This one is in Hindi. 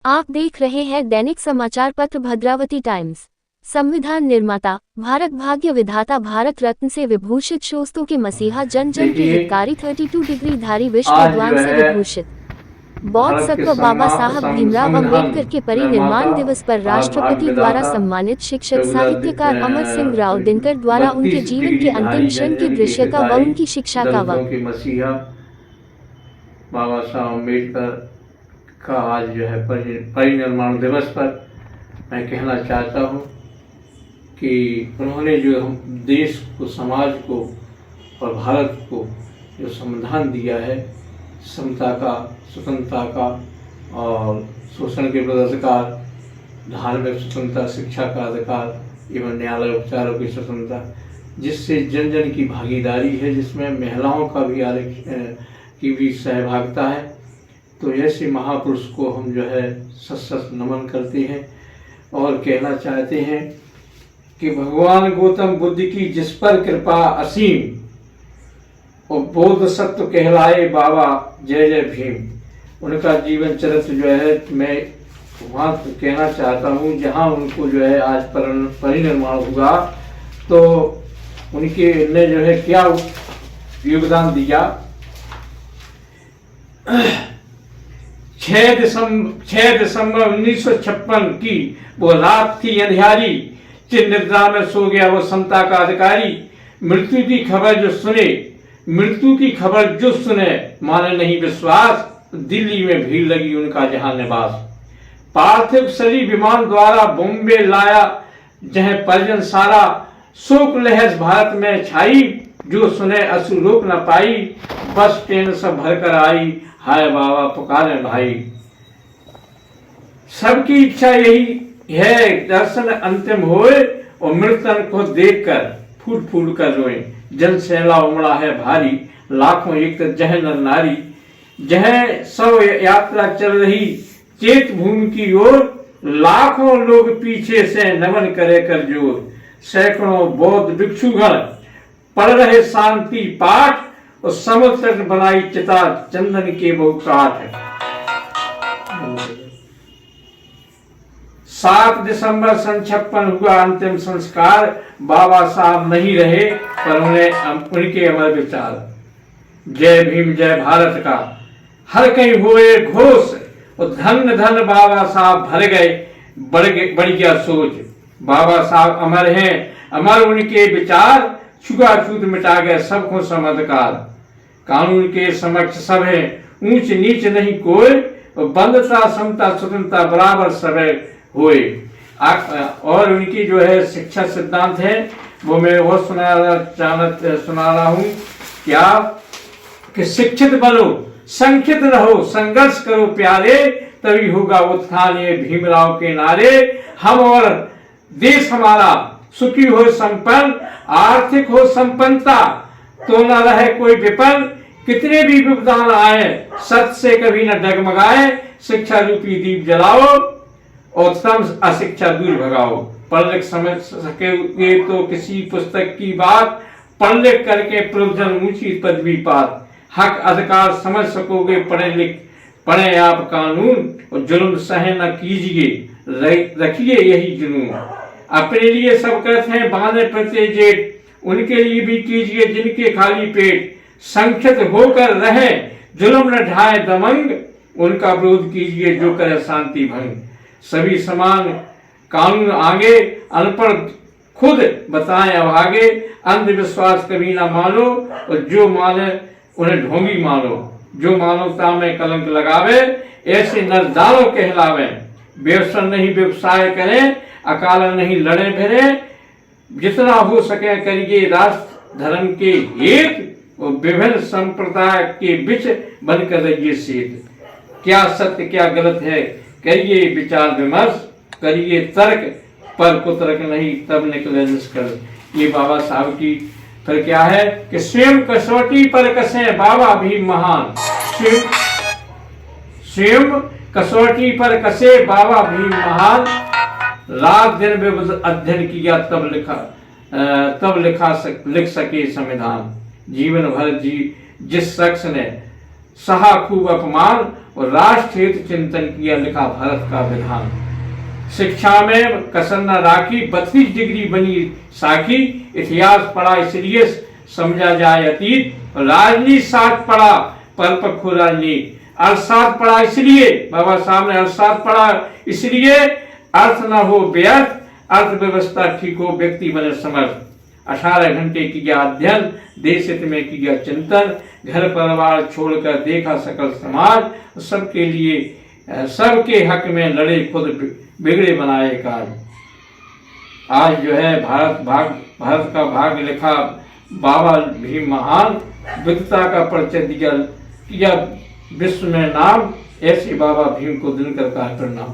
आप देख रहे हैं दैनिक समाचार पत्र भद्रावती टाइम्स। संविधान निर्माता, भारत भाग्य विधाता, भारत रत्न से विभूषित, शोस्तों के मसीहा, जन जन के हितकारी, 32 डिग्री धारी, विश्व विद्वान से विभूषित बौद्ध सत्व बाबा साहब भीमराव अम्बेडकर के परिनिर्माण दिवस पर राष्ट्रपति द्वारा सम्मानित शिक्षक साहित्यकार अमर सिंह राव दिनकर द्वारा उनके जीवन के अंतिम क्षण की दृश्यता व उनकी शिक्षा का मसीहा बाबा साहब अम्बेडकर का आज जो है परिनिर्माण दिवस पर मैं कहना चाहता हूँ कि उन्होंने जो हम देश को, समाज को और भारत को जो संविधान दिया है, समता का, स्वतंत्रता का और शोषण के विरुद्ध अधिकार, धार्मिक स्वतंत्रता, शिक्षा का अधिकार एवं न्यायालय उपचारों की स्वतंत्रता, जिससे जन जन की भागीदारी है, जिसमें महिलाओं का भी की भी सहभागिता है। तो ऐसे महापुरुष को हम जो है सशक्त नमन करते हैं और कहना चाहते हैं कि भगवान गौतम बुद्ध की जिस पर कृपा असीम और बोध सत्व कहलाए बाबा जय जय भीम। उनका जीवन चरित्र जो है मैं वहाँ कहना चाहता हूँ जहाँ उनको जो है आज परिनिर्माण हुआ, तो उनके ने जो है क्या योगदान दिया। 6 दिसंबर 1956 की वो रात थी अंधियारी, चिर निद्रा में सो गया वो समता का अधिकारी। मृत्यु की खबर जो सुने माने नहीं विश्वास, दिल्ली में भीड़ लगी उनका जहां निवास। पार्थिव शरीर विमान द्वारा बॉम्बे लाया जह परिजन सारा, शोक लहर भारत में छाई, जो सुने असु रोक न पाई, बस ट्रेन सब भर कर आई, हाय बाबा पुकारे भाई। सबकी इच्छा यही है दर्शन अंतिम होए और मृतन को देखकर फूट फूट कर रोए। जन सैला उमड़ा है भारी, लाखों एक जह नर नारी, जह सब यात्रा चल रही चेत भूमि की ओर, लाखों लोग पीछे से नमन करे कर जोर। सैकड़ों बौद्ध भिक्षुगण पढ़ रहे शांति पाठ और समुद्र तट बनाई चिता चंदन के बहुकाठ। 7 दिसंबर 1956 हुआ अंतिम संस्कार, बाबा साहब नहीं रहे पर उनके अमर विचार। जय भीम जय भारत का हर कहीं हुए घोष, और धन धन बाबा साहब भर गए, बढ़ गया सोच। बाबा साहब अमर हैं, अमर उनके विचार, छुआछूत मिटा गए सबको समअधिकार। कानून के समक्ष सब है, ऊंच नीच नहीं कोई, बंधुता समता स्वतंत्रता बराबर सब हुए। और उनकी जो है शिक्षा सिद्धांत है वो मैं और सुना रहा हूँ क्या कि शिक्षित बनो, संखित रहो, संघर्ष करो प्यारे, तभी होगा उत्थान ये भीमराव के नारे। हम और देश हमारा सुखी हो संपन्न, आर्थिक हो संपन्नता, तो न रहे कोई विपन्न, कितने भी विपदान आए सत्य से कभी न डगमगाए। शिक्षा रूपी दीप जलाओ और तम अशिक्षा दूर भगाओ। पढ़ लिख समझ सके तो किसी पुस्तक की बात, पढ़ लिख करके प्रयोजन ऊंची पदवी पात। हक अधिकार समझ सकोगे पढ़े आप कानून, और जुल्म सहे न कीजिए, रखिए यही जुनून। अपने लिए सब करते हैं बांधे प्रत्येक जेठ, उनके लिए भी कीजिए जिनके खाली पेट। संक्षिप्त होकर रहे जुल्म न ढाए दमंग, उनका विरोध कीजिए जो करे शांति भंग। सभी समान कानून आगे, अनपढ़ खुद बताएं अभागे। अंधविश्वास कभी ना मानो, और जो माने उन्हें ढोंगी मानो। जो मानवता में कलंक लगावे, ऐसे नरदारों कहलावे। व्यसन नहीं व्यवसाय करें, अकाल नहीं लड़े भिड़े, जितना हो सके करिए राष्ट्र धर्म के हित, और विभिन्न संप्रदाय के बीच बनकर रहिए सेठ। क्या सत्य क्या गलत है करिए विचार विमर्श, करिए तर्क पर कुतर्क नहीं, तब निकले निष्कर्ष। ये बाबा साहब की फिर क्या है कि स्वयं कसौटी पर कसे बाबा भीम महान। स्वयं कसौटी पर कसे बाबा भीम महान, रात दिन अध्ययन किया तब लिख सके संविधान। जीवन भर जिस शख्स ने सहा खूब अपमान, और राष्ट्र हित चिंतन किया, लिखा भारत का विधान। शिक्षा में कसर न राखी, 32 डिग्री बनी साखी। इतिहास पढ़ा इसलिए समझा जाए अतीत, राजनीति साथ पढ़ा परिपक्व राजनीति। अर्थशास्त्र पढ़ा इसलिए, बाबा साहब ने अर्थशास्त्र पढ़ा इसलिए अर्थ न हो व्यर्थ, अर्थव्यवस्था ठीक हो, व्यक्ति बने समर्थ। 18 घंटे किया अध्ययन, देश हित में किया चिंतन, घर परिवार छोड़कर देखा सकल समाज, सबके लिए सबके हक में लड़े, खुद बिगड़े बनाए काज। आज जो है भारत का भाग्य लिखा बाबा भीम महान, विविधता का परिचय दिया विश्व में नाम। ऐसे बाबा भीम को दिनकर का प्रणाम।